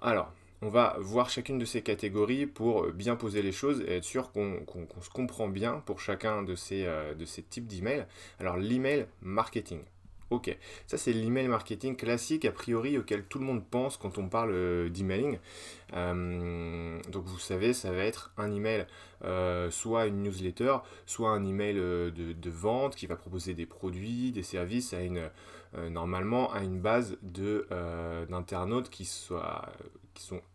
Alors, on va voir chacune de ces catégories pour bien poser les choses et être sûr qu'on se comprend bien pour chacun de ces types d'emails. Alors, l'email marketing. Ok, ça c'est l'email marketing classique a priori auquel tout le monde pense quand on parle d'emailing. Donc vous savez, ça va être un email, soit une newsletter, soit un email de vente qui va proposer des produits, des services à normalement à une base d'internautes qui sont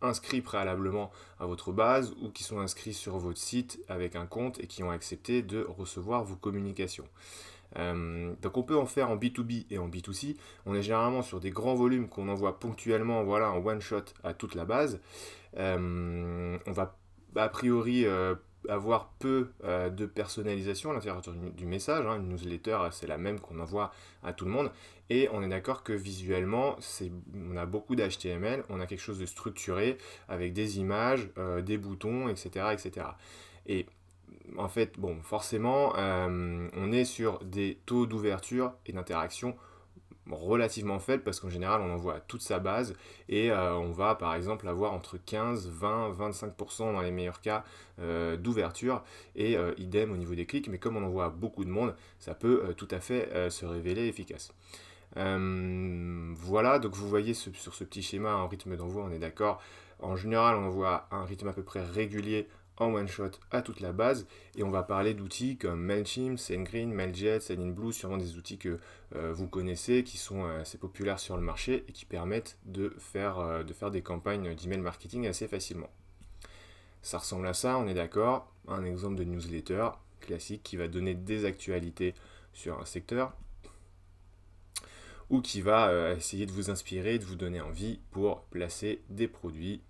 inscrits préalablement à votre base ou qui sont inscrits sur votre site avec un compte et qui ont accepté de recevoir vos communications. Donc on peut en faire en B2B et en B2C. On est généralement sur des grands volumes qu'on envoie ponctuellement, voilà, en one shot à toute la base. On va a priori avoir peu de personnalisation à l'intérieur du message. Hein. Une newsletter, c'est la même qu'on envoie à tout le monde. Et on est d'accord que visuellement, on a beaucoup d'HTML, on a quelque chose de structuré avec des images, des boutons, etc., etc. Et en fait, bon, forcément, on est sur des taux d'ouverture et d'interaction relativement faible parce qu'en général on envoie toute sa base et on va par exemple avoir entre 15, 20, 25% dans les meilleurs cas d'ouverture et idem au niveau des clics, mais comme on envoie à beaucoup de monde, ça peut tout à fait se révéler efficace. Voilà, donc vous voyez sur ce petit schéma un rythme d'envoi, on est d'accord. En général, on envoie un rythme à peu près régulier en one shot à toute la base et on va parler d'outils comme Mailchimp, SendGrid, Mailjet, Sendinblue, sûrement des outils que vous connaissez, qui sont assez populaires sur le marché et qui permettent de faire des campagnes d'email marketing assez facilement. Ça ressemble à ça, on est d'accord. Un exemple de newsletter classique qui va donner des actualités sur un secteur ou qui va essayer de vous inspirer, de vous donner envie pour placer des produits